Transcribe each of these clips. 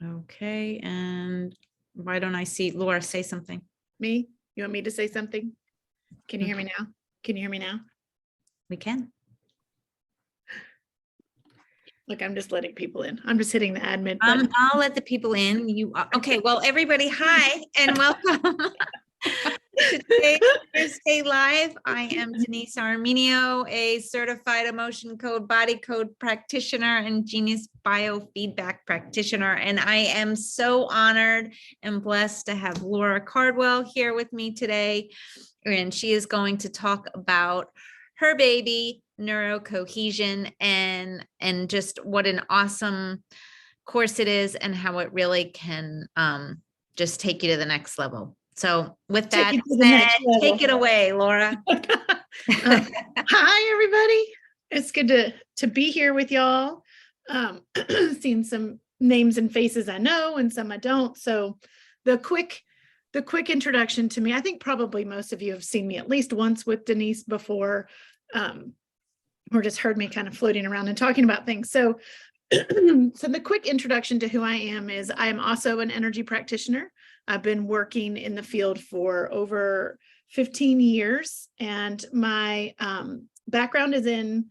Okay, and why don't I see Laura say something? Me? You want me to say something? Can you hear me now? Can you hear me now? We can. Look, I'm just letting people in. I'm just hitting the admit button. I'll let the people in. Okay, well, everybody, hi, and welcome to today's Thursday Live. I am Denise Armenio, a certified emotion code, body code practitioner and genius biofeedback practitioner. And I am so honored and blessed to have Laura Cardwell here with me today. And she is going to talk about her baby, neuro cohesion, and just what an awesome course it is and how it really can just take you to the next level. So with that, take it away, Laura. Hi, everybody. It's good to be here with y'all. Seen some names and faces I know and some I don't. So the quick introduction to me, I think probably most of you have seen me at least once with Denise before, or just heard me kind of floating around and talking about things. So the quick introduction to who I am is I am also an energy practitioner. I've been working in the field for over 15 years, and my background is in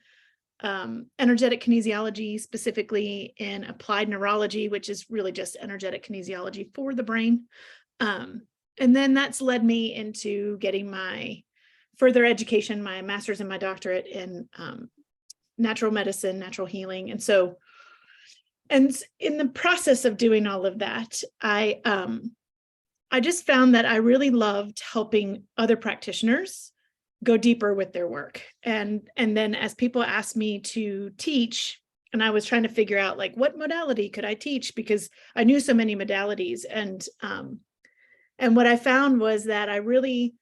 energetic kinesiology, specifically in applied neurology, which is really just energetic kinesiology for the brain. And then that's led me into getting my further education, my master's and my doctorate in natural medicine, natural healing. And in the process of doing all of that, I just found that I really loved helping other practitioners go deeper with their work. And then as people asked me to teach, and I was trying to figure out like what modality could I teach, because I knew so many modalities. And what I found was that I really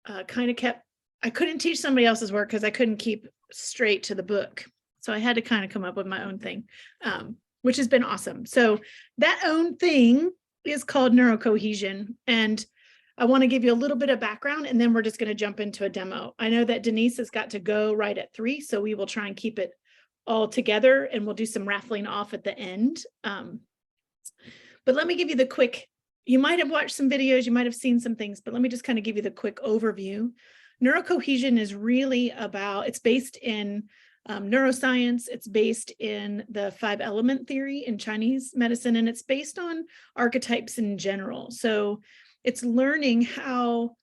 I couldn't teach somebody else's work because I couldn't keep straight to the book. So I had to kind of come up with my own thing, which has been awesome. So that own thing is called neurocohesion. And I want to give you a little bit of background, and then we're just going to jump into a demo. I know that Denise has got to go right at 3, so we will try and keep it all together, and we'll do some raffling off at the end. But let me give you the quick, you might have watched some videos, you might have seen some things, but let me just kind of give you the quick overview. Neurocohesion is really about, it's based in neuroscience, it's based in the 5-element theory in Chinese medicine, and it's based on archetypes in general. So it's learning how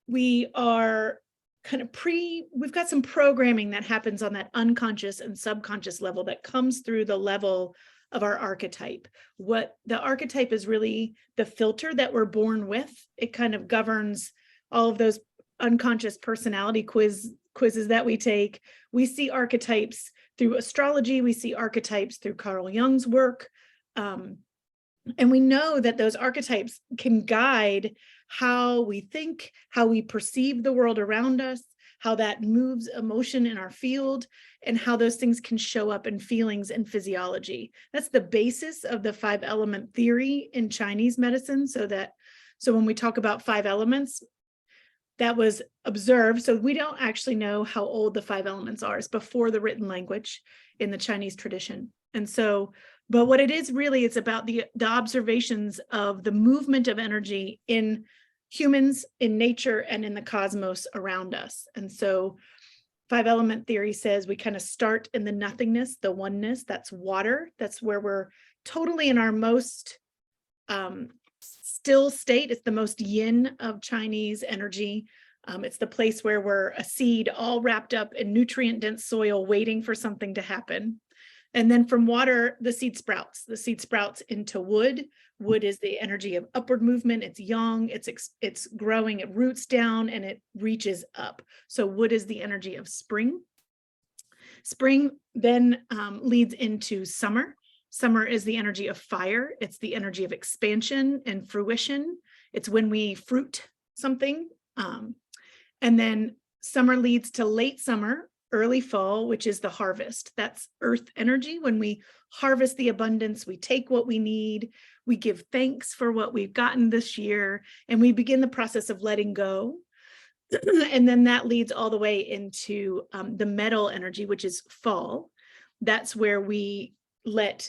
we are kind of we've got some programming that happens on that unconscious and subconscious level that comes through the level of our archetype. What the archetype is really the filter that we're born with. It kind of governs all of those unconscious personality quizzes that we take. We see archetypes through astrology. We see archetypes through Carl Jung's work. And we know that those archetypes can guide how we think, how we perceive the world around us, how that moves emotion in our field, and how those things can show up in feelings and physiology. That's the basis of the 5-element theory in Chinese medicine. So when we talk about 5 elements, that was observed. So we don't actually know how old the 5 elements are. It's before the written language in the Chinese tradition. And so, but what it is really, it's about the observations of the movement of energy in humans, in nature, and in the cosmos around us. And so 5-element theory says we kind of start in the nothingness, the oneness, that's water. That's where we're totally in our most still state. It's the most yin of Chinese energy. It's the place where we're a seed all wrapped up in nutrient-dense soil waiting for something to happen. And then from water, the seed sprouts. The seed sprouts into wood. Wood is the energy of upward movement. It's young, it's growing, it roots down, and it reaches up. So wood is the energy of spring. Spring then leads into summer. Summer is the energy of fire. It's the energy of expansion and fruition. It's when we fruit something. And then summer leads to late summer, early fall, which is the harvest. That's earth energy. When we harvest the abundance, we take what we need, we give thanks for what we've gotten this year, and we begin the process of letting go. And then that leads all the way into the metal energy, which is fall. That's where we let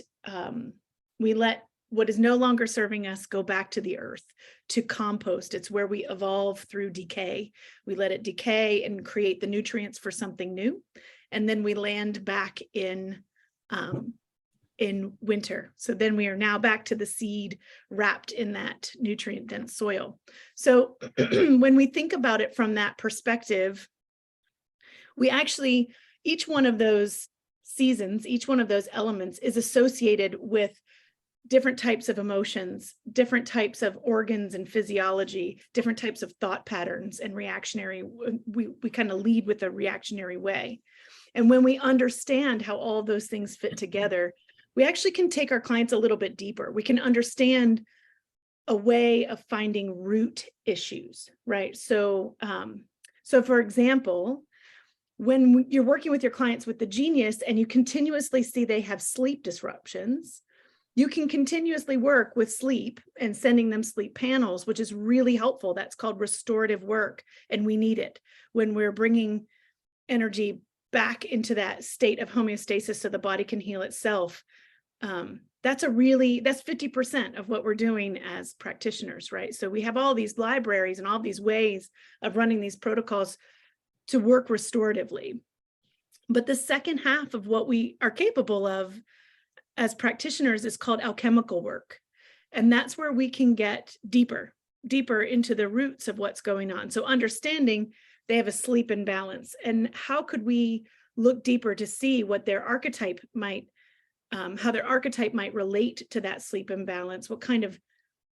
what is no longer serving us go back to the earth, to compost. It's where we evolve through decay. We let it decay and create the nutrients for something new. And then we land back in winter. So then we are now back to the seed wrapped in that nutrient dense soil. So when we think about it from that perspective, we actually, each one of those seasons, each one of those elements is associated with different types of emotions, different types of organs and physiology, different types of thought patterns and reactionary. We kind of lead with a reactionary way. And when we understand how all those things fit together, we actually can take our clients a little bit deeper. We can understand a way of finding root issues, right? So, for example, when you're working with your clients with the genius and you continuously see they have sleep disruptions, you can continuously work with sleep and sending them sleep panels, which is really helpful. That's called restorative work, and we need it when we're bringing energy back into that state of homeostasis so the body can heal itself. That's 50% of what we're doing as practitioners, right? So we have all these libraries and all these ways of running these protocols to work restoratively. But the second half of what we are capable of as practitioners is called alchemical work. And that's where we can get deeper into the roots of what's going on. So understanding they have a sleep imbalance, and how could we look deeper to see what their archetype might, how their archetype might relate to that sleep imbalance? What kind of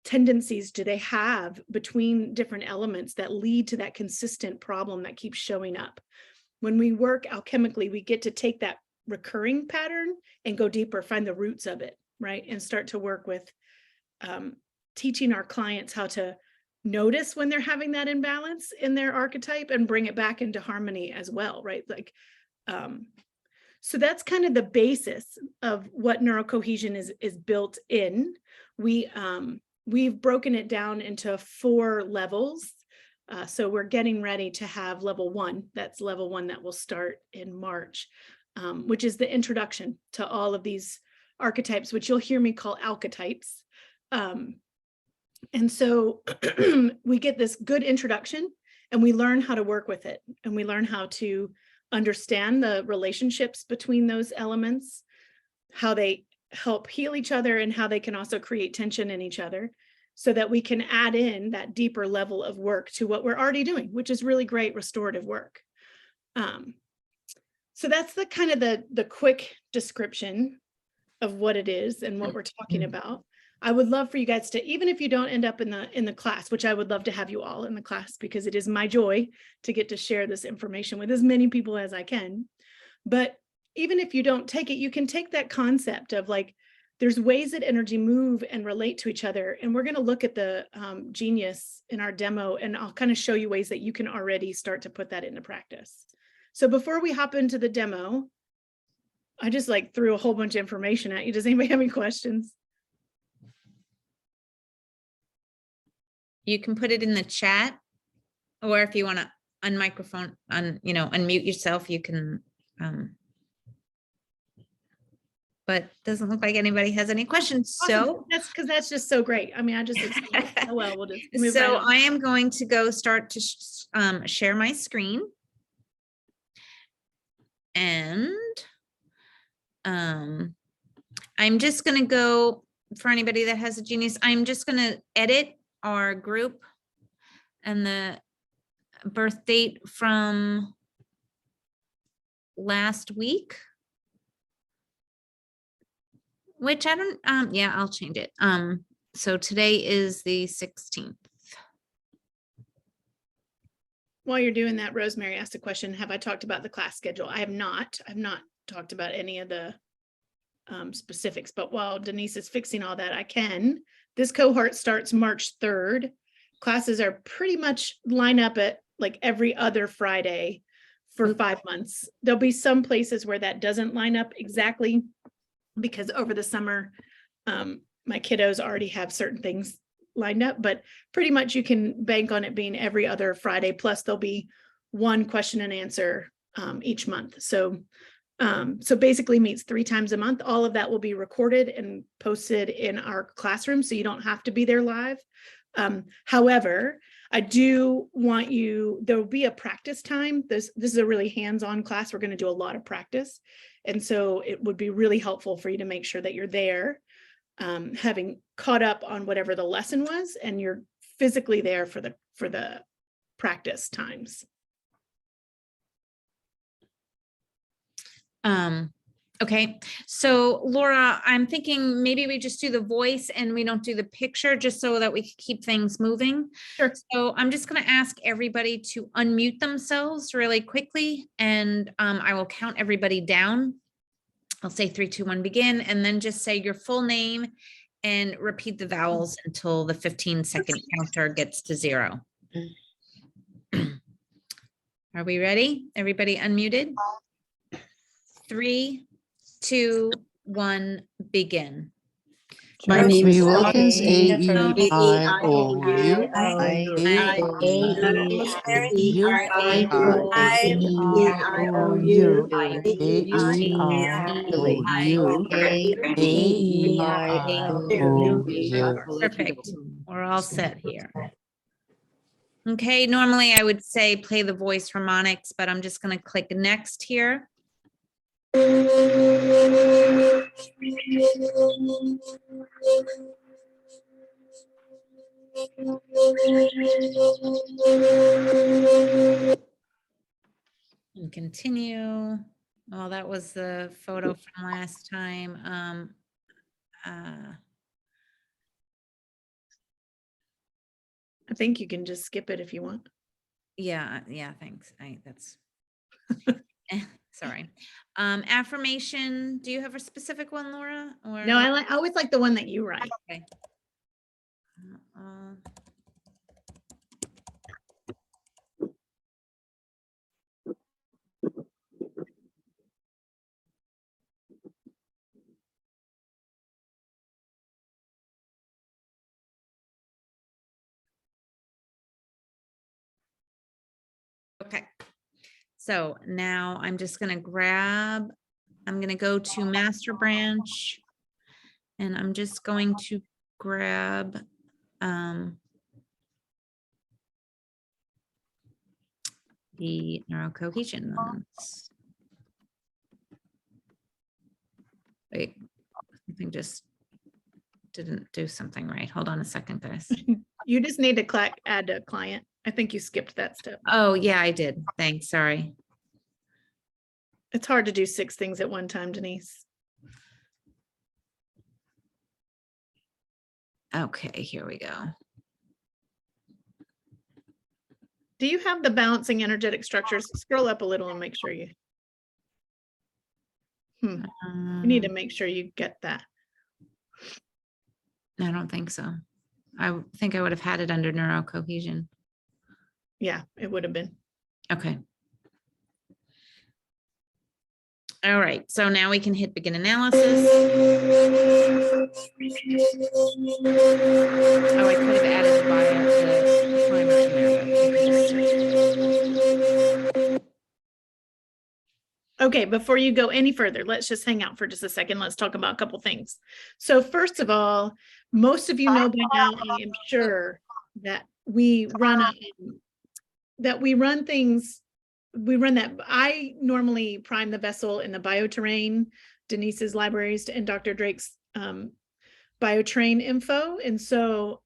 tendencies do they have between different elements that lead to that consistent problem that keeps showing up? When we work alchemically, we get to take that recurring pattern and go deeper, find the roots of it, right? And start to work with teaching our clients how to notice when they're having that imbalance in their archetype and bring it back into harmony as well, right? Like, so that's kind of the basis of what neurocohesion is built in. We've broken it down into 4 levels. So we're getting ready to have level 1. That's level 1 that will start in March, which is the introduction to all of these archetypes, which you'll hear me call alchetypes. And so we get this good introduction and we learn how to work with it, and we learn how to understand the relationships between those elements, how they help heal each other, and how they can also create tension in each other, so that we can add in that deeper level of work to what we're already doing, which is really great restorative work. So that's the kind of the quick description of what it is and what we're talking about. I would love for you guys to, even if you don't end up in the class, which I would love to have you all in the class, because it is my joy to get to share this information with as many people as I can. But even if you don't take it, you can take that concept of like, there's ways that energy move and relate to each other. And we're going to look at the genius in our demo, and I'll kind of show you ways that you can already start to put that into practice. So before we hop into the demo, I just like threw a whole bunch of information at you. Does anybody have any questions? You can put it in the chat, or if you want to unmute yourself, you can, but doesn't look like anybody has any questions. Awesome. So that's because that's just so great. I mean, I just explained it so well. We'll just move so right on. I am going to go start to share my screen. And I'm just going to go, for anybody that has a genius, I'm just going to edit our group and the birth date from last week, which I don't, yeah, I'll change it. So today is the 16th. While you're doing that, Rosemary asked a question. Have I talked about the class schedule? I have not. I've not talked about any of the specifics, but while Denise is fixing all that, I can. This cohort starts March 3rd. Classes are pretty much line up at like every other Friday for 5 months. There'll be some places where that doesn't line up exactly, because over the summer, my kiddos already have certain things lined up, but pretty much you can bank on it being every other Friday. Plus there'll be one question and answer each month. So So basically meets 3 times a month. All of that will be recorded and posted in our classroom, so you don't have to be there live. However, I do want you, there will be a practice time. This is a really hands-on class. We're going to do a lot of practice. And so it would be really helpful for you to make sure that you're there, having caught up on whatever the lesson was, and you're physically there for the practice times. Okay, so Laura, I'm thinking maybe we just do the voice and we don't do the picture, just so that we can keep things moving. Sure. So I'm just going to ask everybody to unmute themselves really quickly, and I will count everybody down. I'll say 3, 2, 1, begin, and then just say your full name and repeat the vowels until the 15-second counter gets to 0. Are we ready? Everybody unmuted? 3, 2, 1, begin. My name is Wilkins, A-E-I-O-U, Perfect. We're all set here. Okay, normally I would say play the voice harmonics, but I'm just going to click next here. And continue. Oh, that was the photo from last time. I think you can just skip it if you want. Yeah, thanks. That's sorry. Affirmation. Do you have a specific one, Laura? Or No, I always like the one that you write. Okay. Okay. So now I'm just going to I'm going to go to master branch, and I'm just going to grab the neuro cohesion ones. Wait, something just didn't do something right. Hold on a second, guys. You just need to add a client. I think you skipped that step. Oh, yeah, I did. Thanks. Sorry. It's hard to do 6 things at one time, Denise. Okay, here we go. Do you have the balancing energetic structures? Scroll up a little and make sure you. You need to make sure you get that. I don't think so. I think I would have had it under neuro cohesion. Yeah, it would have been. Okay. All right, so now we can hit begin analysis. Oh, I could have added the timer in there. Okay, before you go any further, let's just hang out for just a second. Let's talk about a couple things. So first of all, most of you know by now, I am sure, that we run things. We run that. I normally prime the vessel in the bioterrain, Denise's libraries, and Dr. Drake's biotrain info. And so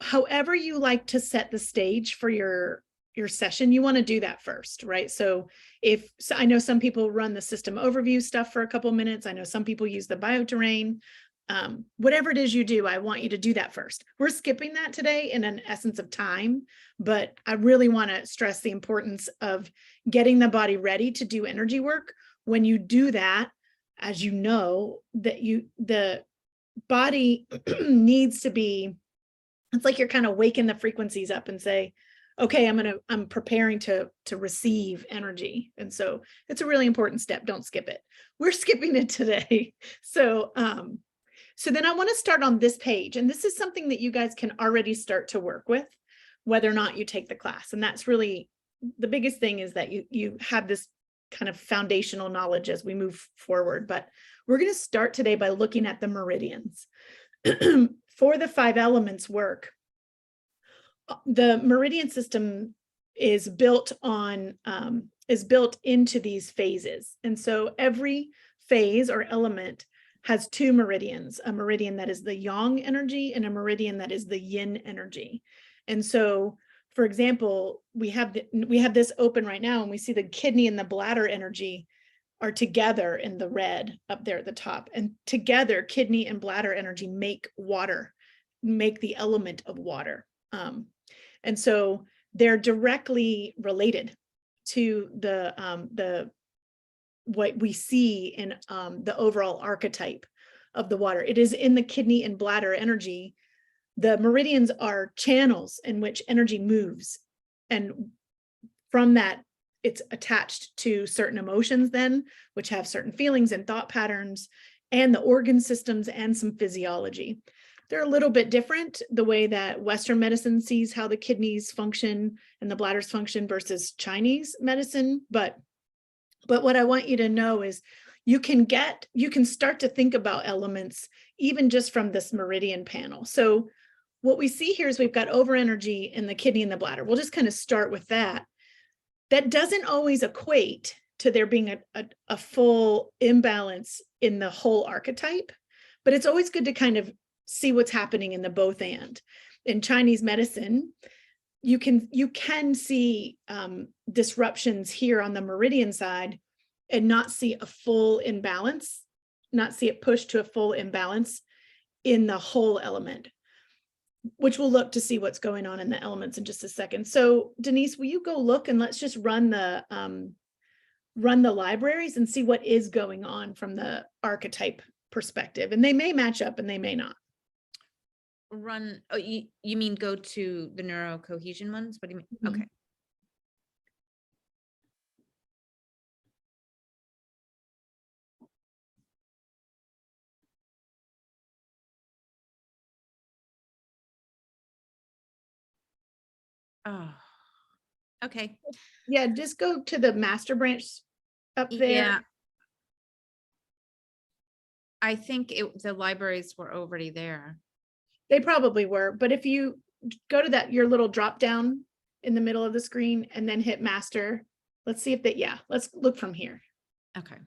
however you like to set the stage for your session, you want to do that first, right? So I know some people run the system overview stuff for a couple minutes. I know some people use the bioterrain. Whatever it is you do, I want you to do that first. We're skipping that today in an essence of time, but I really want to stress the importance of getting the body ready to do energy work. When you do that, as you know, the body needs to be, it's like you're kind of waking the frequencies up and say, okay, I'm preparing to receive energy. And so it's a really important step. Don't skip it. We're skipping it today. So then I want to start on this page. And this is something that you guys can already start to work with, whether or not you take the class. And that's really the biggest thing, is that you have this kind of foundational knowledge as we move forward. But we're going to start today by looking at the meridians. For the 5 elements work, the meridian system is built into these phases. And so every phase or element has 2 meridians, a meridian that is the yang energy and a meridian that is the yin energy. And so, for example, we have this open right now, and we see the kidney and the bladder energy are together in the red up there at the top. And together, kidney and bladder energy make water, make the element of water. And so they're directly related to the what we see in the overall archetype of the water. It is in the kidney and bladder energy. The meridians are channels in which energy moves. And from that, it's attached to certain emotions then, which have certain feelings and thought patterns, and the organ systems and some physiology. They're a little bit different, the way that Western medicine sees how the kidneys function and the bladders function versus Chinese medicine. But what I want you to know is you can start to think about elements even just from this meridian panel. So what we see here is we've got over energy in the kidney and the bladder. We'll just kind of start with that. That doesn't always equate to there being a full imbalance in the whole archetype, but it's always good to kind of see what's happening in the both and. In Chinese medicine, you can see disruptions here on the meridian side and not see a full imbalance, not see it push to a full imbalance in the whole element, which we'll look to see what's going on in the elements in just a second. So Denise, will you go look and let's just run the libraries and see what is going on from the archetype perspective. And they may match up and they may not. Oh, you mean go to the neuro cohesion ones? What do you mean? Mm-hmm. Okay. Oh, okay. Yeah, just go to the master branch up there. Yeah. I think the libraries were already there. They probably were, but if you go to your little drop down in the middle of the screen and then hit master, let's see if let's look from here. Okay.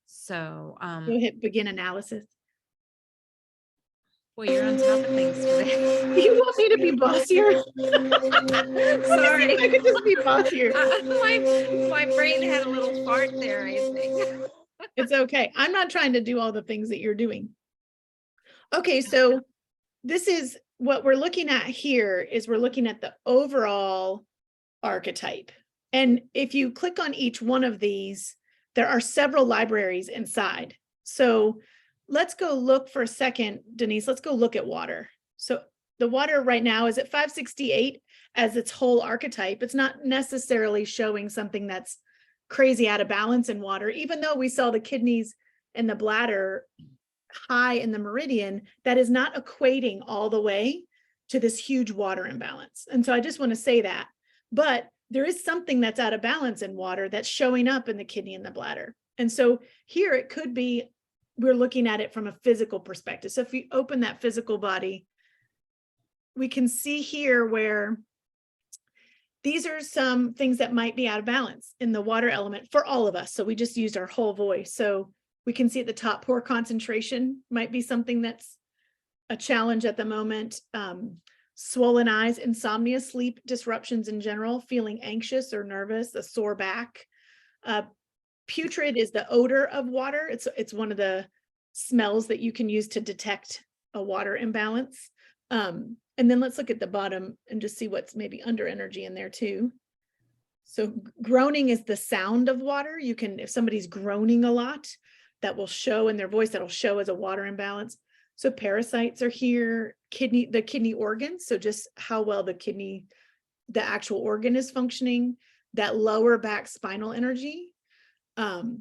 So, Go hit begin analysis. well, you're on top of things today. You want me to be bossier? Sorry. I could just be bossier. My brain had a little fart there, I think. It's okay. I'm not trying to do all the things that you're doing. Okay, so this is what we're looking at here is we're looking at the overall archetype. And if you click on each one of these, there are several libraries inside. So let's go look for a second, Denise, let's go look at water. So the water right now is at 568 as its whole archetype. It's not necessarily showing something that's crazy out of balance in water, even though we saw the kidneys and the bladder high in the meridian, that is not equating all the way to this huge water imbalance. And so I just want to say that, but there is something that's out of balance in water that's showing up in the kidney and the bladder. And so here it could be, we're looking at it from a physical perspective. So if you open that physical body, we can see here where these are some things that might be out of balance in the water element for all of us. So we just used our whole voice. So we can see at the top, poor concentration might be something that's a challenge at the moment. Swollen eyes, insomnia, sleep disruptions in general, feeling anxious or nervous, a sore back. Putrid is the odor of water. It's one of the smells that you can use to detect a water imbalance. And then let's look at the bottom and just see what's maybe under energy in there too. So groaning is the sound of water. You can, if somebody's groaning a lot, that will show in their voice, that'll show as a water imbalance. So parasites are here, the kidney organs. So just how well the actual organ is functioning, that lower back spinal energy. The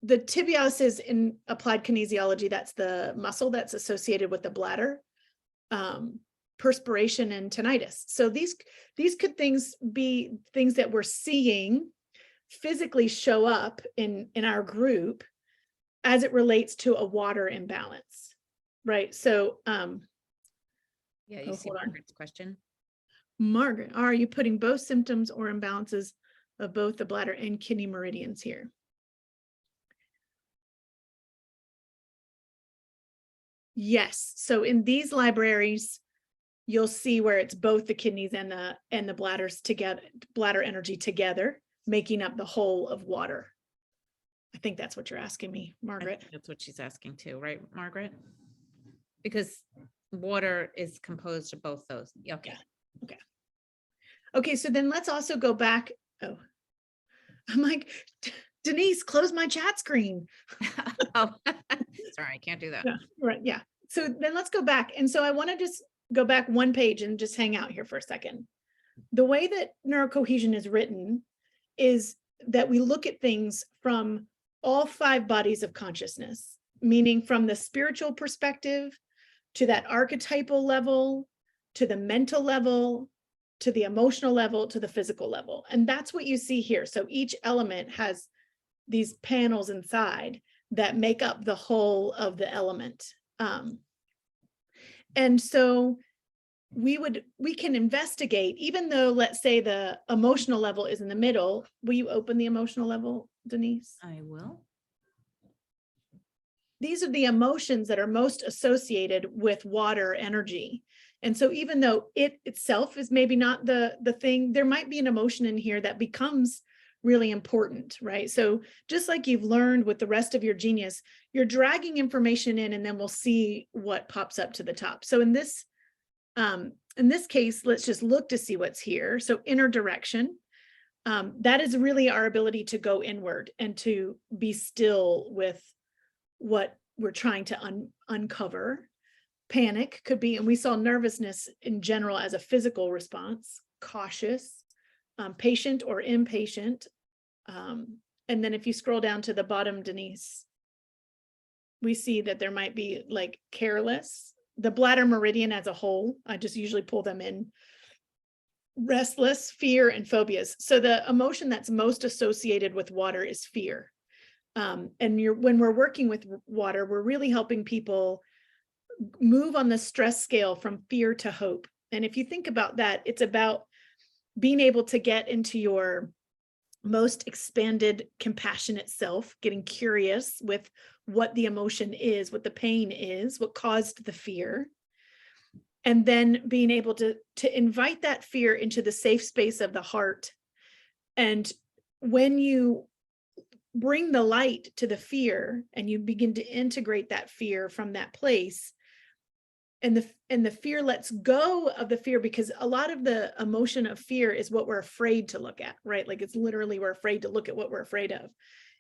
tibialis is in applied kinesiology. That's the muscle that's associated with the bladder, perspiration and tinnitus. So these could be things that we're seeing physically show up in our group as it relates to a water imbalance, right? So, Yeah, you see hold on. Margaret's question. Margaret, are you putting both symptoms or imbalances of both the bladder and kidney meridians here? Yes. So in these libraries, you'll see where it's both the kidneys and the bladders together, bladder energy together, making up the whole of water. I think that's what you're asking me, I Margaret. think that's what she's asking too, right, Margaret? Because water is composed of both those. Yeah, okay. Yeah. Okay, so then let's also go back. Oh, I'm like, Denise, close my chat screen. Oh, sorry, I can't do that. Yeah, right. Yeah. So then let's go back. And so I want to just go back one page and just hang out here for a second. The way that neurocohesion is written is that we look at things from all 5 bodies of consciousness, meaning from the spiritual perspective to that archetypal level, to the mental level, to the emotional level, to the physical level. And that's what you see here. So each element has these panels inside that make up the whole of the element. And so we can investigate, even though, let's say, the emotional level is in the middle. Will you open the emotional level, Denise? I will. These are the emotions that are most associated with water energy. And so even though it itself is maybe not the thing, there might be an emotion in here that becomes really important, right? So just like you've learned with the rest of your genius, you're dragging information in, and then we'll see what pops up to the top. So in this case, let's just look to see what's here. So inner direction, that is really our ability to go inward and to be still with what we're trying to uncover. Panic could be, and we saw nervousness in general as a physical response, cautious, patient or impatient. And then if you scroll down to the bottom, Denise, we see that there might be like careless. The bladder meridian as a whole, I just usually pull them in. Restless, fear, and phobias. So the emotion that's most associated with water is fear. And when we're working with water, we're really helping people move on the stress scale from fear to hope. And if you think about that, it's about being able to get into your most expanded, compassionate self, getting curious with what the emotion is, what the pain is, what caused the fear, and then being able to invite that fear into the safe space of the heart. And when you bring the light to the fear and you begin to integrate that fear from that place, and the fear lets go of the fear, because a lot of the emotion of fear is what we're afraid to look at, right? Like it's literally, we're afraid to look at what we're afraid of.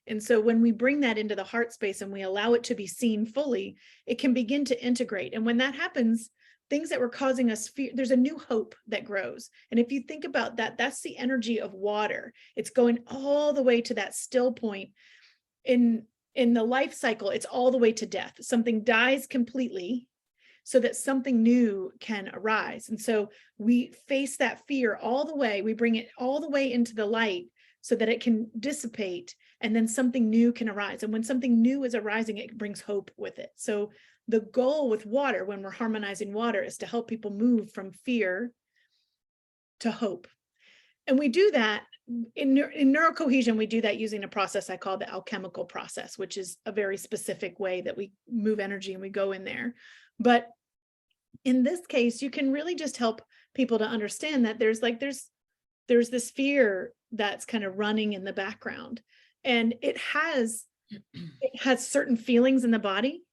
And so when we bring that into the heart space and we allow it to be seen fully, it can begin to integrate. And when that happens, things that were causing us fear, there's a new hope that grows. And if you think about that, that's the energy of water. It's going all the way to that still point. In the life cycle, it's all the way to death. Something dies completely so that something new can arise. And so we face that fear all the way, we bring it all the way into the light so that it can dissipate, and then something new can arise. And when something new is arising, it brings hope with it. So the goal with water, when we're harmonizing water, is to help people move from fear to hope. And we do that in neurocohesion. We do that using a process I call the alchemical process, which is a very specific way that we move energy and we go in there. But in this case, you can really just help people to understand that there's this fear that's kind of running in the background, and it has certain feelings in the body,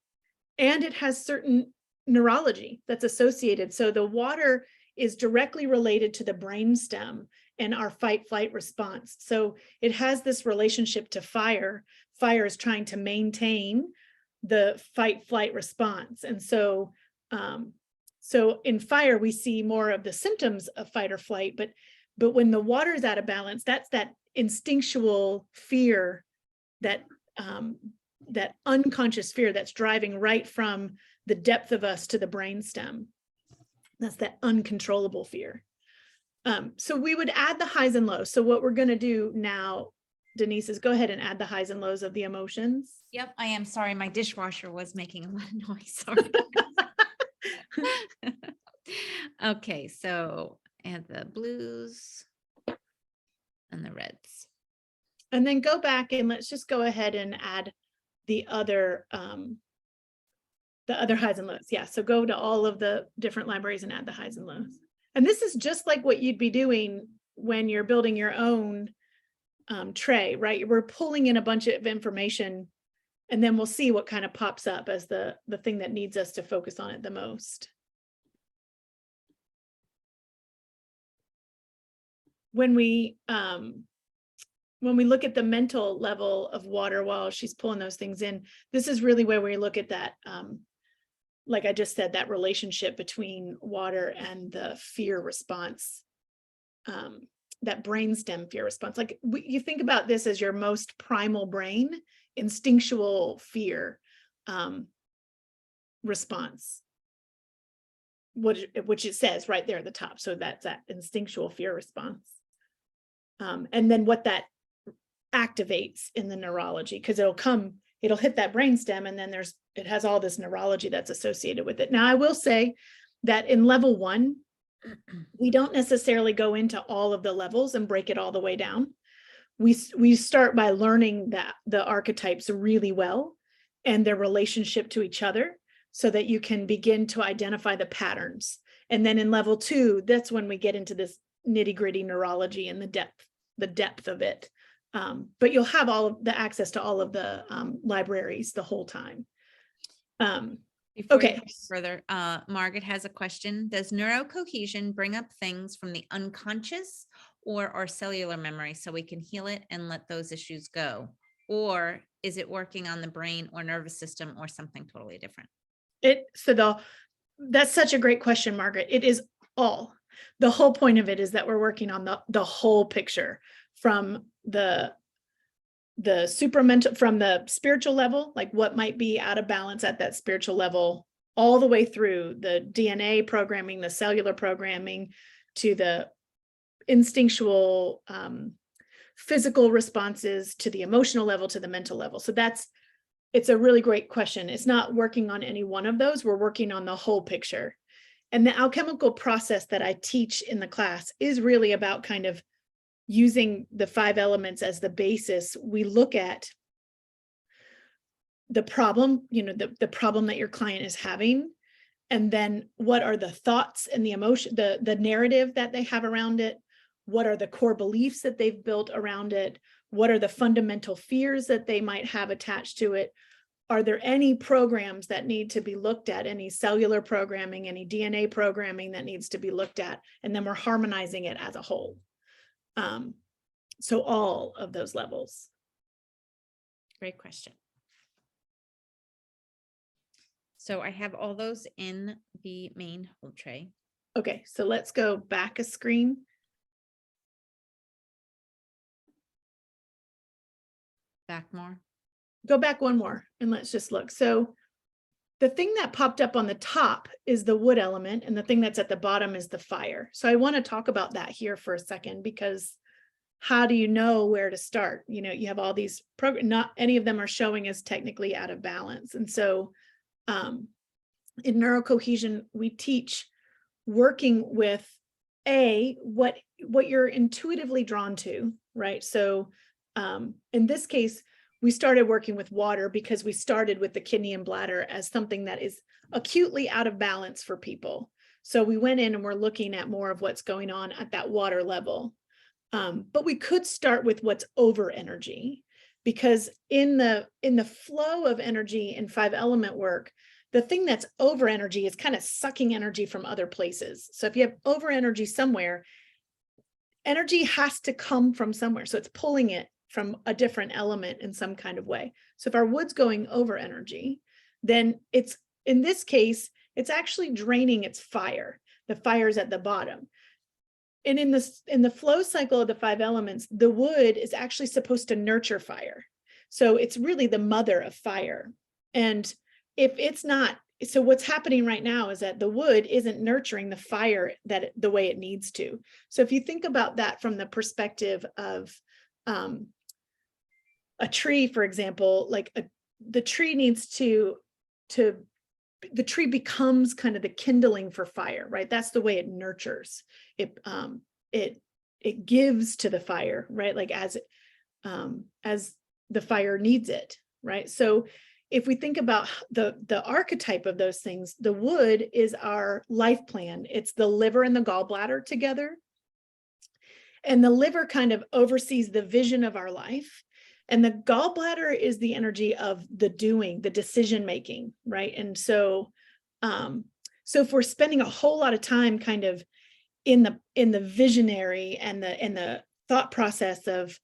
and it has certain neurology that's associated. So the water is directly related to the brainstem and our fight flight response. So it has this relationship to fire. Fire is trying to maintain the fight flight response. And so in fire, we see more of the symptoms of fight or flight, but when the water is out of balance, that's that instinctual fear, that unconscious fear that's driving right from the depth of us to the brainstem. That's that uncontrollable fear. So we would add the highs and lows. So what we're going to do now Denise, is go ahead and add the highs and lows of the emotions. Yep, I am sorry. My dishwasher was making a lot of noise. Sorry. Okay, so add the blues and the reds. And then go back and let's just go ahead and add the other highs and lows. Yeah, so go to all of the different libraries and add the highs and lows. And this is just like what you'd be doing when you're building your own tray, right? We're pulling in a bunch of information, and then we'll see what kind of pops up as the thing that needs us to focus on it the most. When we look at the mental level of water while she's pulling those things in, this is really where we look at that, like I just said, that relationship between water and the fear response, that brainstem fear response. Like you think about this as your most primal brain, instinctual fear response, which it says right there at the top. So that's that instinctual fear response. And then what that activates in the neurology, because it'll hit that brainstem, and then it has all this neurology that's associated with it. Now, I will say that in level 1, we don't necessarily go into all of the levels and break it all the way down. We start by learning that the archetypes really well and their relationship to each other, so that you can begin to identify the patterns. And then in level 2, that's when we get into this nitty-gritty neurology and the depth of it. But you'll have all of the access to all of the libraries the whole time. Okay. Further, Margaret has a question. Does neuro cohesion bring up things from the unconscious or our cellular memory so we can heal it and let those issues go? Or is it working on the brain or nervous system or something totally different? That's such a great question, Margaret. It is all. The whole point of it is that we're working on the whole picture, from the supramental, from the spiritual level, like what might be out of balance at that spiritual level, all the way through the DNA programming, the cellular programming, to the instinctual physical responses, to the emotional level, to the mental level. So it's a really great question. It's not working on any one of those. We're working on the whole picture. And the alchemical process that I teach in the class is really about kind of using the 5 elements as the basis. We look at the problem, the problem that your client is having, and then what are the thoughts and the emotion, the narrative that they have around it? What are the core beliefs that they've built around it? What are the fundamental fears that they might have attached to it? Are there any programs that need to be looked at, any cellular programming, any DNA programming that needs to be looked at? And then we're harmonizing it as a whole. So all of those levels. Great question. So I have all those in the main home tray. Okay, so let's go back a screen. Back more. Go back one more and let's just look. So the thing that popped up on the top is the wood element, and the thing that's at the bottom is the fire. So I want to talk about that here for a second, because how do you know where to start? You have all these programs, not any of them are showing as technically out of balance. And so in neurocohesion, we teach working with what you're intuitively drawn to, right? So in this case, we started working with water because we started with the kidney and bladder as something that is acutely out of balance for people. So we went in and we're looking at more of what's going on at that water level. But we could start with what's over energy, because in the flow of energy in 5 element work, the thing that's over energy is kind of sucking energy from other places. So if you have over energy somewhere, energy has to come from somewhere. So it's pulling it from a different element in some kind of way. So if our wood's going over energy, then in this case, it's actually draining its fire. The fire's at the bottom. And in the flow cycle of the 5 elements, the wood is actually supposed to nurture fire. So it's really the mother of fire. And if it's not, so what's happening right now is that the wood isn't nurturing the fire the way it needs to. So if you think about that from the perspective of a tree, for example, like the tree needs to the tree becomes kind of the kindling for fire, right? That's the way it nurtures. It gives to the fire, right? Like as the fire needs it, right? So if we think about the archetype of those things, the wood is our life plan. It's the liver and the gallbladder together. And the liver kind of oversees the vision of our life. And the gallbladder is the energy of the doing, the decision making, right? And so, so if we're spending a whole lot of time kind of in the visionary and the thought process of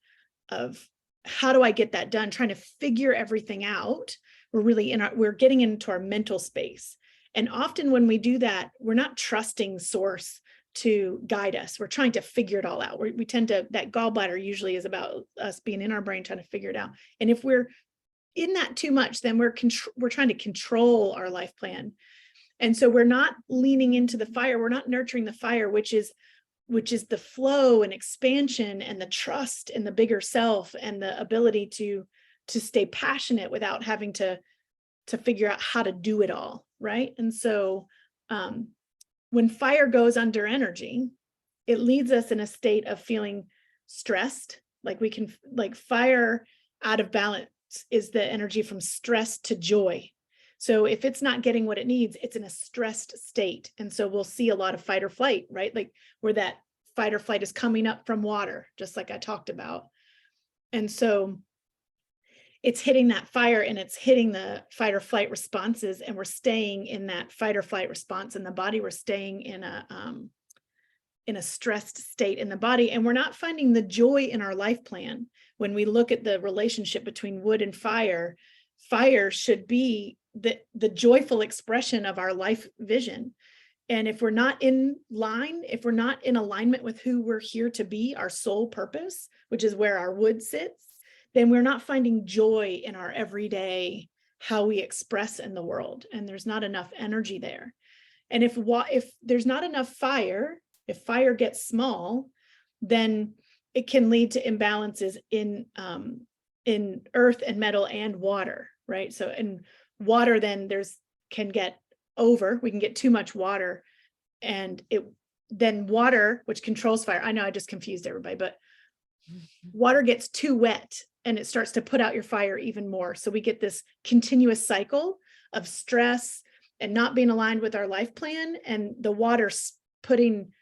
how do I get that done, trying to figure everything out, we're getting into our mental space. And often when we do that, we're not trusting source to guide us. We're trying to figure it all out. We tend to, that gallbladder usually is about us being in our brain trying to figure it out. And if we're in that too much, then we're trying to control our life plan. And so we're not leaning into the fire. We're not nurturing the fire, which is the flow and expansion and the trust in the bigger self and the ability to stay passionate without having to figure out how to do it all, right? And so when fire goes under energy, it leads us in a state of feeling stressed. Like fire out of balance is the energy from stress to joy. So if it's not getting what it needs, it's in a stressed state. And so we'll see a lot of fight or flight, right? Like where that fight or flight is coming up from water, just like I talked about. And so it's hitting that fire and it's hitting the fight or flight responses, and we're staying in that fight or flight response in the body. We're staying in a stressed state in the body, and we're not finding the joy in our life plan. When we look at the relationship between wood and fire, fire should be the joyful expression of our life vision. And if we're not in line, if we're not in alignment with who we're here to be, our soul purpose, which is where our wood sits, then we're not finding joy in our everyday, how we express in the world. And there's not enough energy there. And if there's not enough fire, if fire gets small, then it can lead to imbalances in earth and metal and water, right? So in water, then we can get too much water, and then water, which controls fire. I know I just confused everybody, but water gets too wet and it starts to put out your fire even more. So we get this continuous cycle of stress and not being aligned with our life plan, and the water putting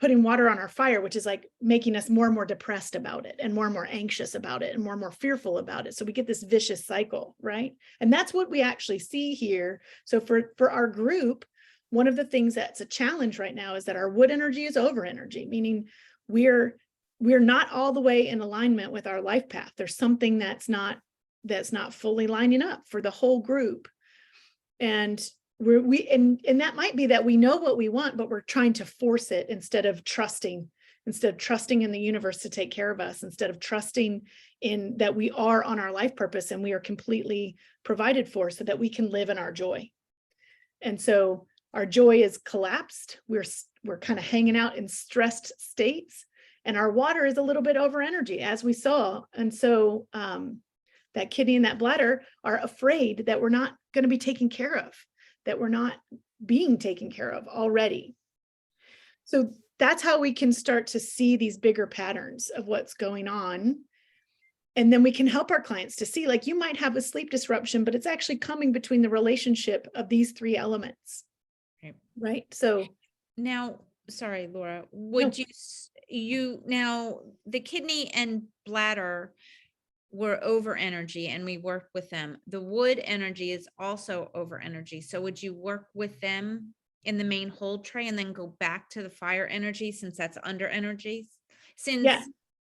water on our fire, which is like making us more and more depressed about it and more anxious about it and more fearful about it. So we get this vicious cycle, right? And that's what we actually see here. So for our group, one of the things that's a challenge right now is that our wood energy is over energy, meaning we're not all the way in alignment with our life path. There's something that's not fully lining up for the whole group. And and that might be that we know what we want, but we're trying to force it instead of trusting in the universe to take care of us, instead of trusting in that we are on our life purpose and we are completely provided for so that we can live in our joy. And so our joy is collapsed. We're kind of hanging out in stressed states, and our water is a little bit over energy, as we saw. And so that kidney and that bladder are afraid that we're not going to be taken care of, that we're not being taken care of already. So that's how we can start to see these bigger patterns of what's going on. And then we can help our clients to see, like, you might have a sleep disruption, but it's actually coming between the relationship of these three elements. Right. So now, sorry, Laura, would now the kidney and bladder were over energy and we worked with them. The wood energy is also over energy. So would you work with them in the main hold tray and then go back to the fire energy, since that's under energy? Since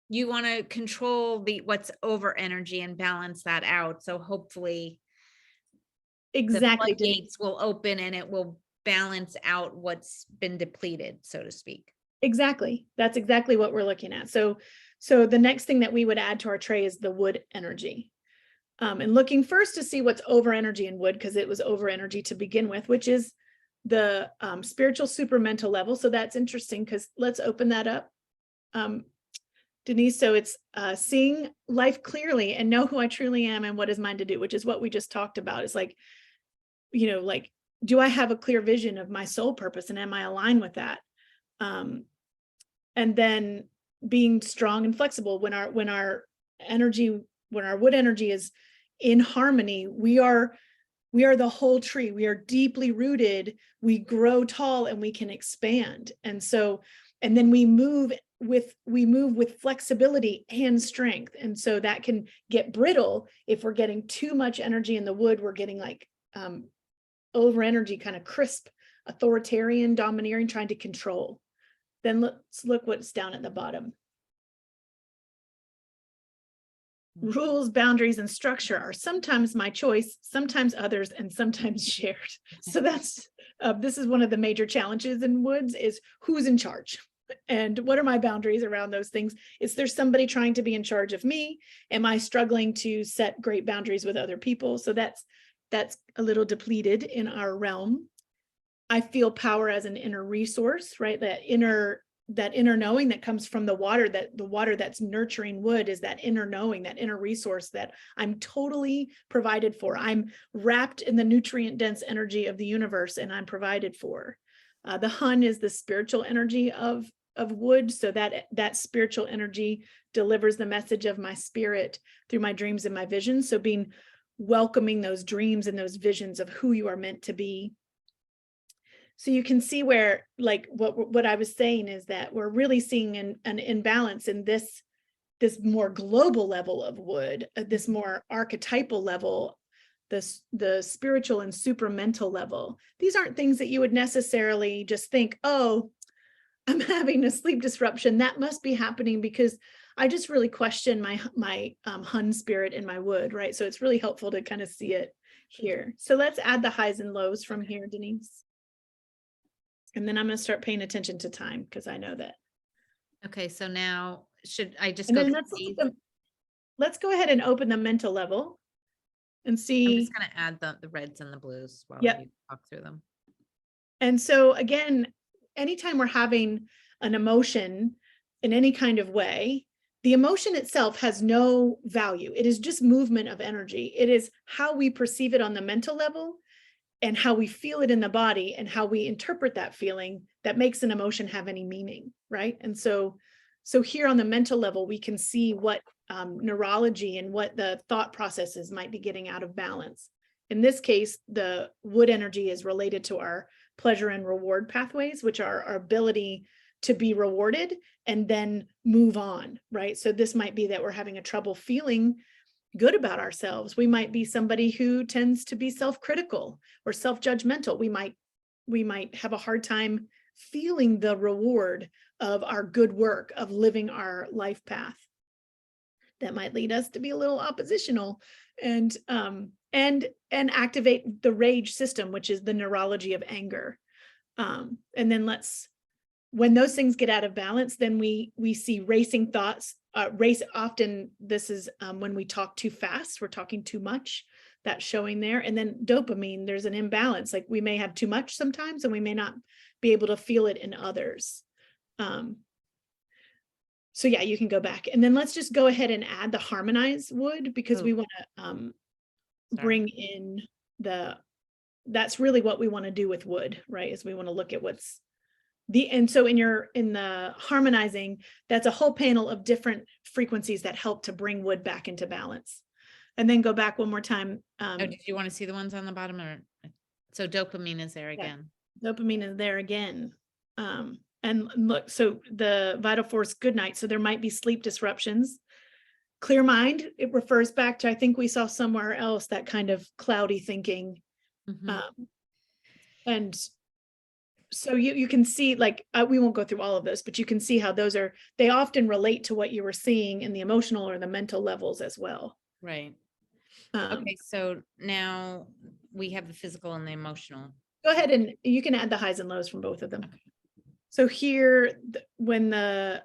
you want to control what's over energy and balance that out. So hopefully exactly, the floodgates will open and it will balance out what's been depleted, so to speak. Exactly. That's exactly what we're looking at. So the next thing that we would add to our tray is the wood energy. And looking first to see what's over energy in wood, because it was over energy to begin with, which is the spiritual supramental level. So that's interesting, because let's open that up. Denise. So it's seeing life clearly and know who I truly am and what is mine to do, which is what we just talked about. It's like, like, do I have a clear vision of my soul purpose, and am I aligned with that? And then being strong and flexible when our wood energy is in harmony, we are the whole tree. We are deeply rooted, we grow tall, and we can expand. And then we move with flexibility and strength. And so that can get brittle if we're getting too much energy in the wood. We're getting like over energy, kind of crisp, authoritarian, domineering, trying to control. Then let's look what's down at the bottom. Rules, boundaries, and structure are sometimes my choice, sometimes others, and sometimes shared. So that's this is one of the major challenges in woods, is who's in charge and what are my boundaries around those things. Is there somebody trying to be in charge of me? Am I struggling to set great boundaries with other people? So that's a little depleted in our realm. I feel power as an inner resource, right? That inner knowing that comes from the water, that the water that's nurturing wood is that inner knowing, that inner resource that I'm totally provided for. I'm wrapped in the nutrient dense energy of the universe, and I'm provided for. The hun is the spiritual energy of wood. So that spiritual energy delivers the message of my spirit through my dreams and my visions. So welcoming those dreams and those visions of who you are meant to be. So you can see where, like, what I was saying is that we're really seeing an imbalance in this more global level of wood, this more archetypal level, the spiritual and supramental level. These aren't things that you would necessarily just think, oh, I'm having a sleep disruption. That must be happening because I just really question my hun spirit in my wood, right? So it's really helpful to kind of see it here. So let's add the highs and lows from here, Denise. And then I'm going to start paying attention to time, because I know that. Okay, so now should I just And go? then let's go ahead and open the mental level and see. I'm just going to add the reds and the blues while Yep. you talk through them. And so again, anytime we're having an emotion in any kind of way, the emotion itself has no value. It is just movement of energy. It is how we perceive it on the mental level and how we feel it in the body and how we interpret that feeling that makes an emotion have any meaning, right? And so here on the mental level, we can see what neurology and what the thought processes might be getting out of balance. In this case, the wood energy is related to our pleasure and reward pathways, which are our ability to be rewarded and then move on, right? So this might be that we're having a trouble feeling good about ourselves. We might be somebody who tends to be self-critical or self-judgmental. We might have a hard time feeling the reward of our good work, of living our life path. That might lead us to be a little oppositional and activate the rage system, which is the neurology of anger. And then when those things get out of balance, then we see racing thoughts. Often this is when we talk too fast, we're talking too much, that's showing there. And then dopamine, there's an imbalance. Like we may have too much sometimes and we may not be able to feel it in others. So yeah, you can go back. And then let's just go ahead and add the harmonized wood, because we want to bring in that's really what we want to do with wood, right? Is we want to look at and so in the harmonizing, that's a whole panel of different frequencies that help to bring wood back into balance. And then go back one more time. Did you want to see the ones on the bottom? So dopamine is there again. Yeah, dopamine is there again. And look, so the vital force, good night. So there might be sleep disruptions. Clear mind, it refers back to, I think we saw somewhere else, that kind of cloudy thinking. Mm-hmm. And so you can see, like, we won't go through all of this, but you can see how they often relate to what you were seeing in the emotional or the mental levels as well. Right. Okay, so now we have the physical and the emotional. Go ahead and you can add the highs and lows from both of them. Okay. So here, when the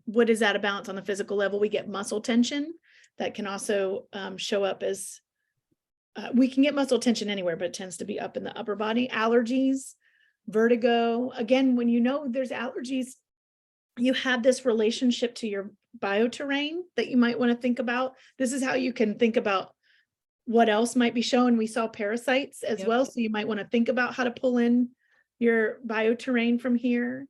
wood is out of balance on the physical level, we get muscle tension. That can also show up as, we can get muscle tension anywhere, but it tends to be up in the upper body. Allergies, vertigo. Again, when you know there's allergies, you have this relationship to bioterrain that you might want to think about. This is how you can think about what else might be shown. We saw parasites as Yep. well. So you might want to think about how to pull in your bioterrain from here.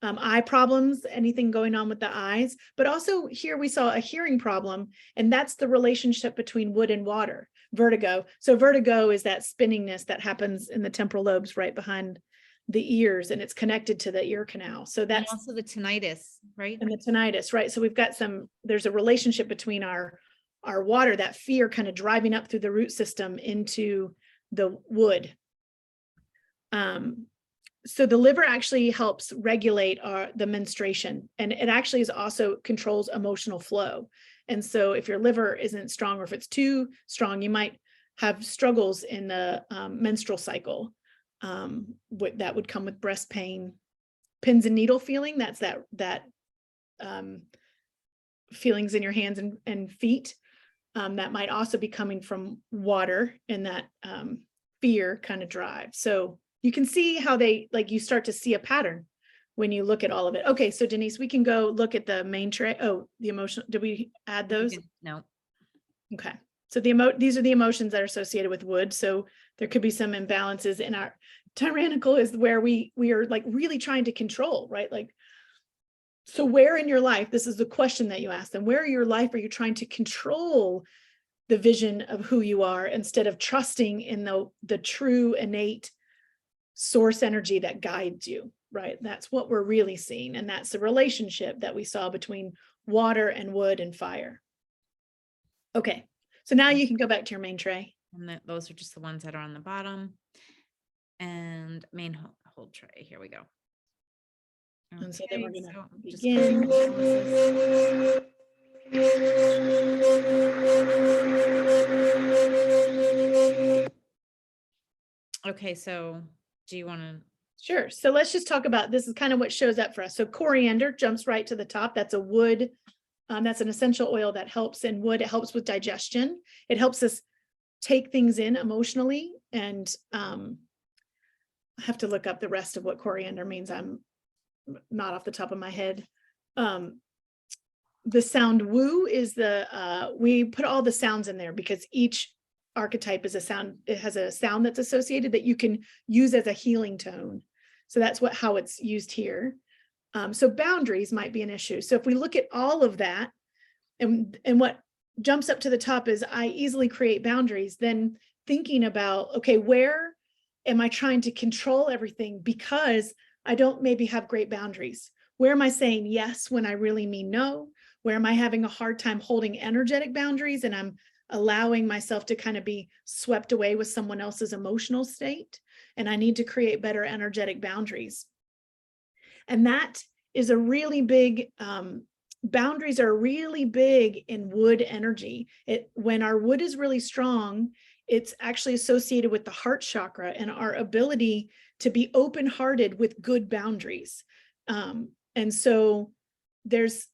Eye problems, anything going on with the eyes, but also here we saw a hearing problem, and that's the relationship between wood and water. Vertigo. So vertigo is that spinningness that happens in the temporal lobes right behind the ears, and it's connected to the ear canal. So And that's also the tinnitus, right? and the tinnitus, right? So we've got there's a relationship between our water, that fear kind of driving up through the root system into the wood. So the liver actually helps regulate the menstruation, and it actually is also controls emotional flow. And so if your liver isn't strong, or if it's too strong, you might have struggles in the menstrual cycle. That would come with breast pain, pins and needle feeling. That's that feelings in your hands and feet. That might also be coming from water and that fear kind of drive. So you can see how you start to see a pattern when you look at all of it. Okay, so Denise, we can go look at the main tray. Oh, the emotion. Did we add those? No. Okay. So these are the emotions that are associated with wood. So there could be some imbalances in our tyrannical is where we are like really trying to control, right? Like, so where in your life, this is the question that you ask them, where in your life are you trying to control the vision of who you are instead of trusting in the true innate source energy that guides you, right? That's what we're really seeing. And that's the relationship that we saw between water and wood and fire. Okay, so now you can go back to your main tray. And those are just the ones that are on the bottom. And main hold tray. Here we go. And so then we're Okay, going to just begin. Okay, so do you want to? Sure. So let's just talk about, this is kind of what shows up for us. So coriander jumps right to the top. That's a wood. That's an essential oil that helps in wood. It helps with digestion. It helps us take things in emotionally. And I have to look up the rest of what coriander means. I'm not off the top of my head. The sound woo is we put all the sounds in there because each archetype is a sound. It has a sound that's associated that you can use as a healing tone. So that's how it's used here. So boundaries might be an issue. So if we look at all of that, and what jumps up to the top is I easily create boundaries, then thinking about, okay, where am I trying to control everything because I don't maybe have great boundaries? Where am I saying yes when I really mean no? Where am I having a hard time holding energetic boundaries and I'm allowing myself to kind of be swept away with someone else's emotional state? And I need to create better energetic boundaries. And that is a really big, boundaries are really big in wood energy. When our wood is really strong, it's actually associated with the heart chakra and our ability to be open-hearted with good boundaries. And so there's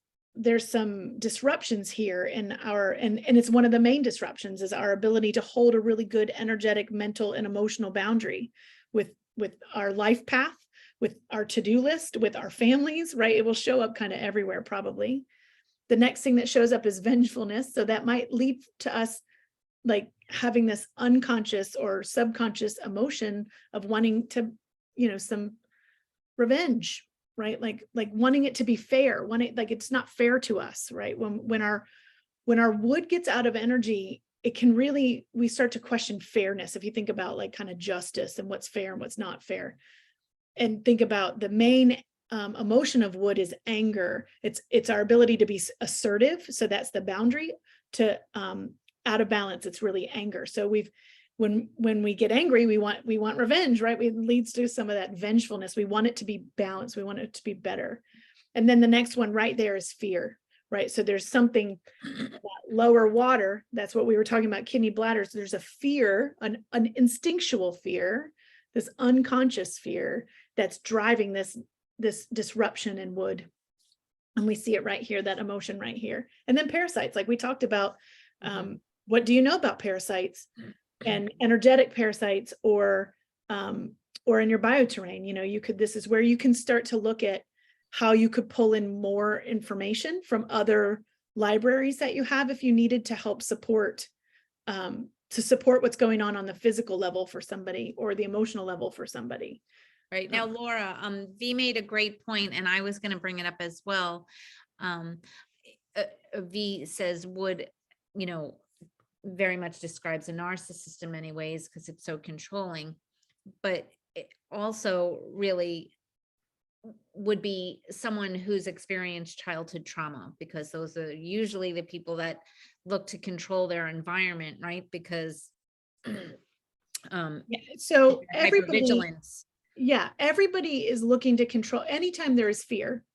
some disruptions here in and it's one of the main disruptions is our ability to hold a really good energetic, mental, and emotional boundary with our life path, with our to-do list, with our families, right? It will show up kind of everywhere probably. The next thing that shows up is vengefulness. So that might lead to us like having this unconscious or subconscious emotion of wanting to, some revenge, right? Like wanting it to be fair, like it's not fair to us, right? When our wood gets out of energy, it can really, we start to question fairness. If you think about like kind of justice and what's fair and what's not fair, and think about the main emotion of wood is anger. It's our ability to be assertive. So that's the boundary. To out of balance, it's really anger. So when we get angry, we want revenge, right? It leads to some of that vengefulness. We want it to be balanced. We want it to be better. And then the next one right there is fear, right? So there's something lower water. That's what we were talking about, kidney bladders. There's a fear, an instinctual fear, this unconscious fear that's driving this disruption in wood. And we see it right here, that emotion right here. And then parasites, like we talked about. What do you know about parasites and energetic parasites or in your bioterrain? This is where you can start to look at how you could pull in more information from other libraries that you have if you needed to help support what's going on the physical level for somebody or the emotional level for somebody. Right now, Laura, V made a great point, and I was going to bring it up as well. V says would, very much describes a narcissist in many ways because it's so controlling, but it also really would be someone who's experienced childhood trauma, because those are usually the people that look to control their environment, right? Because so everybody, hypervigilance. Everybody is looking to control. Anytime there is fear,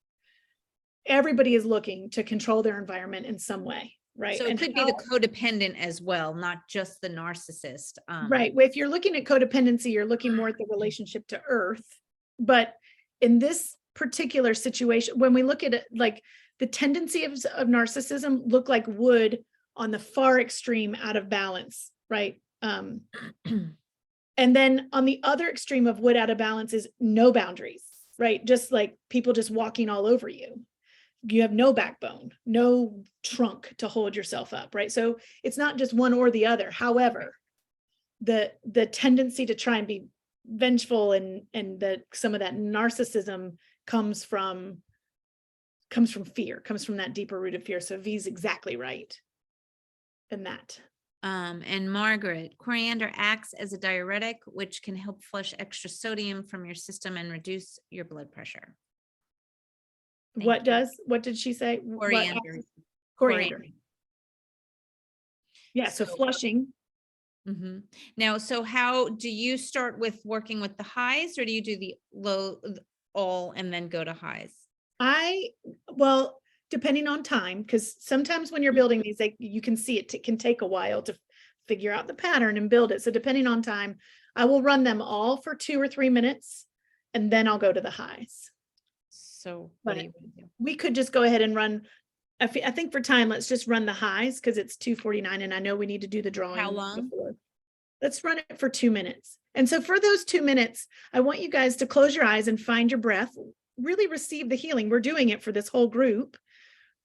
everybody is looking to control their environment in some way, right? So it could be the codependent as well, not just the narcissist. Right. If you're looking at codependency, you're looking more at the relationship to Earth. But in this particular situation, when we look at it, like the tendency of narcissism look like wood on the far extreme out of balance, right? And then on the other extreme of wood out of balance is no boundaries, right? Just like people just walking all over you. You have no backbone, no trunk to hold yourself up, right? So it's not just one or the other. However, the tendency to try and be vengeful and that some of that narcissism comes from fear, comes from that deeper rooted fear. So V's exactly right in that. And Margaret, coriander acts as a diuretic, which can help flush extra sodium from your system and reduce your blood pressure. What did she say? Coriander. Coriander. Yeah, so flushing. Mm-hmm. Now, so how do you start with working with the highs, or do you do the low all and then go to highs? Well, depending on time, because sometimes when you're building these, you can see it can take a while to figure out the pattern and build it. So depending on time, I will run them all for 2 or 3 minutes, and then I'll go to the highs. So what do you do? We could just go ahead and run. I think for time, let's just run the highs because it's 2:49, and I know we need to do the drawing. How long? Before. Let's run it for 2 minutes. And so for those 2 minutes, I want you guys to close your eyes and find your breath. Really receive the healing. We're doing it for this whole group,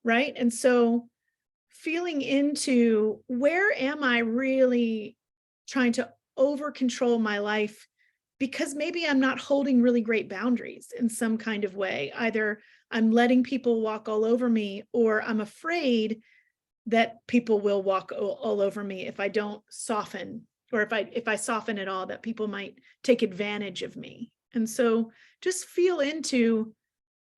right? And so feeling into where am I really trying to over control my life, because maybe I'm not holding really great boundaries in some kind of way. Either I'm letting people walk all over me, or I'm afraid that people will walk all over me if I don't soften, or if I soften at all, that people might take advantage of me. And so just feel into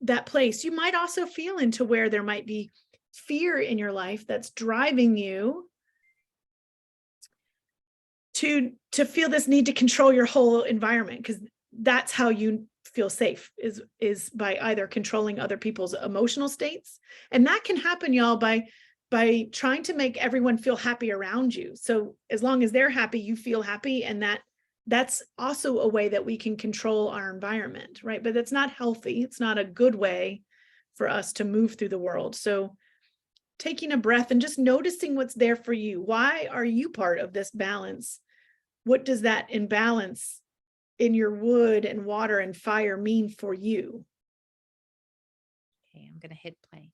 that place. You might also feel into where there might be fear in your life that's driving you to feel this need to control your whole environment, because that's how you feel safe, is by either controlling other people's emotional states. And that can happen, y'all, by trying to make everyone feel happy around you. So as long as they're happy, you feel happy. And that's also a way that we can control our environment, right? But that's not healthy. It's not a good way for us to move through the world. So taking a breath and just noticing what's there for you. Why are you part of this balance? What does that imbalance in your wood and water and fire mean for you? Okay, I'm going to hit play.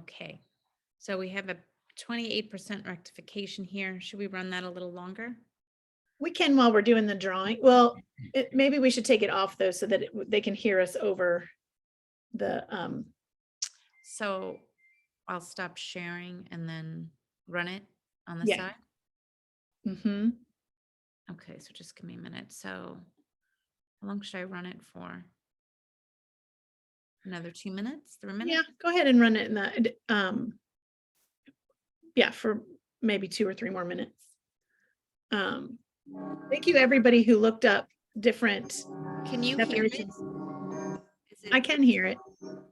Okay, so we have a 28% rectification here. Should we run that a little longer? We can while we're doing the drawing. Well, maybe we should take it off though, so that they can hear us over the, So I'll stop sharing and then run it on the Yeah. side. mhm. Okay, so just give me a minute. So how long should I run it for? Another 2 minutes, 3 minutes? Yeah, go ahead and run it in the, yeah, for maybe 2 or 3 more minutes. Thank you, everybody who looked up different Can you hear it? definitions. Is I it, can hear it.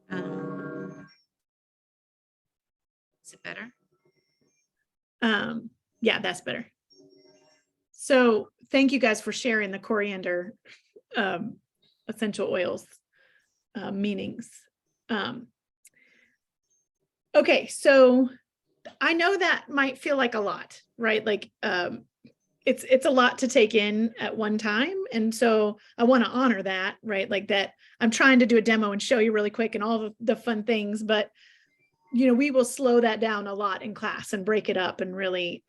um, is it better? Yeah, that's better. So thank you guys for sharing the coriander essential oils meanings. Okay, so I know that might feel like a lot, right? Like it's a lot to take in at one time. And so I want to honor that, right? Like that I'm trying to do a demo and show you really quick and all of the fun things, but we will slow that down a lot in class and break it up and really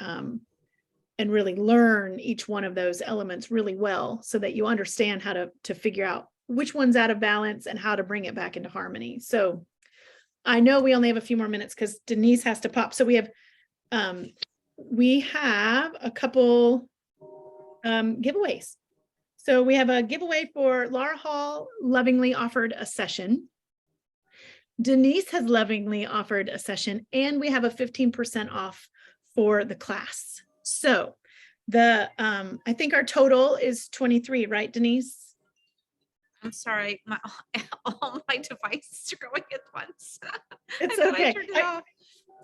learn each one of those elements really well so that you understand how to figure out which one's out of balance and how to bring it back into harmony. So I know we only have a few more minutes because Denise has to pop. So we have a couple giveaways. So we have a giveaway for Laura Hall lovingly offered a session. Denise has lovingly offered a session, and we have a 15% off for the class. So I think our total is 23, right, Denise? I'm sorry, all my devices are going at once. It's I thought I okay. turned it off.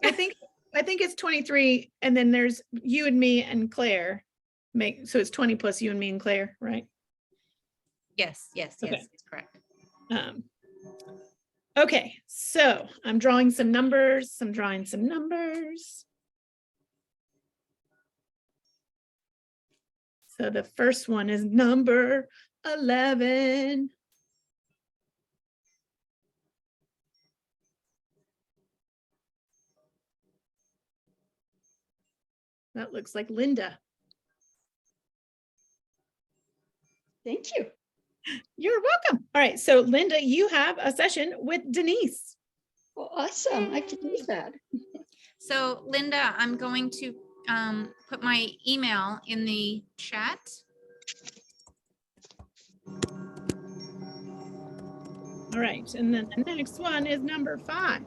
I think it's 23, and then there's you and me and Claire. So it's 20 plus you and me and Claire, right? Yes, Okay. that's correct. Okay, so I'm drawing some numbers. So the first one is number 11. That looks like Linda. Thank you. You're welcome. All right, so Linda, you have a session with Denise. Well, awesome. I can use that. So Linda, I'm going to put my email in the chat. All right, and then the next one is number 5.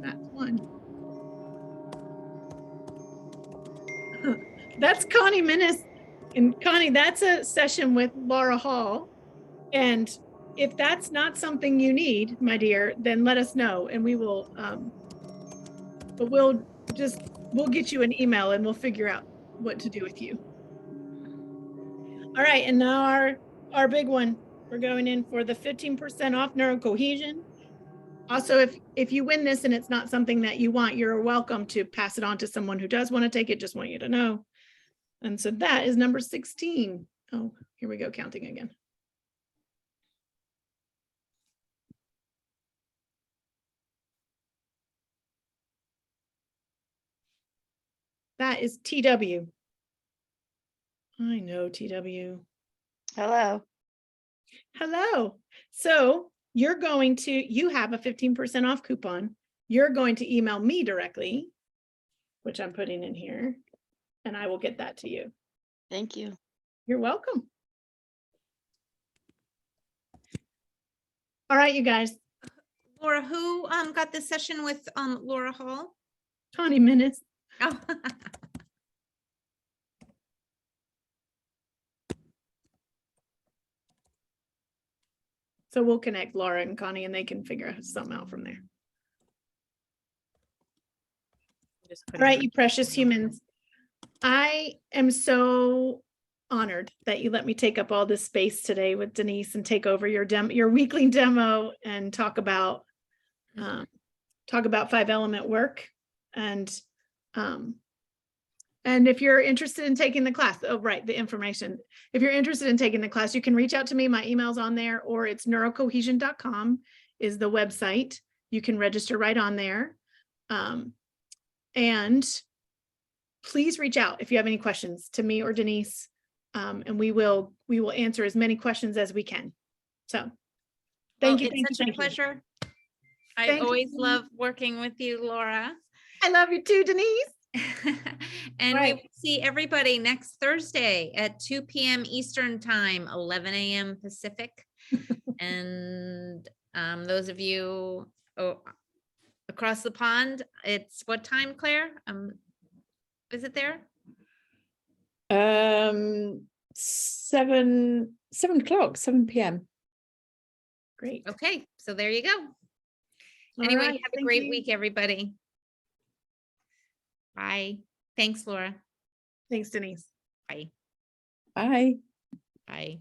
That's one. That's Connie Minnis. And Connie, that's a session with Laura Hall. And if that's not something you need, my dear, then let us know and we will, but we'll get you an email and we'll figure out what to do with you. All right, and now our big one, we're going in for the 15% off neuro cohesion. Also, if you win this and it's not something that you want, you're welcome to pass it on to someone who does want to take it. Just want you to know. And so that is number 16. Oh, here we go, counting again. That is TW. I know TW. Hello. Hello. So you have a 15% off coupon. You're going to email me directly, which I'm putting in here, and I will get that to you. Thank you. You're welcome. All right, you guys. Laura, who got this session with Laura Hall? 20 minutes. Oh. So we'll connect Laura and Connie and they can figure something out from there. All right, you precious humans. I am so honored that you let me take up all this space today with Denise and take over your weekly demo and talk about 5-element work. And if you're interested in taking the class, the information. If you're interested in taking the class, you can reach out to me. My email's on there, or it's neurocohesion.com is the website. You can register right on there. And please reach out if you have any questions to me or Denise. And we will answer as many questions as we can. So thank you. It's Thank you, such a thank you. pleasure. I Thank you. always love working with you, Laura. I love you too, Denise. And we Right. will see everybody next Thursday at 2 p.m. Eastern time, 11 a.m. Pacific. And those of you across the pond, it's what time, Claire? Is it there? 7 o'clock, 7 p.m. Great. Okay, so there you go. All Anyway, right, have a thank great you. week, everybody. Bye. Thanks, Laura. Thanks, Denise. Bye. Bye. Bye.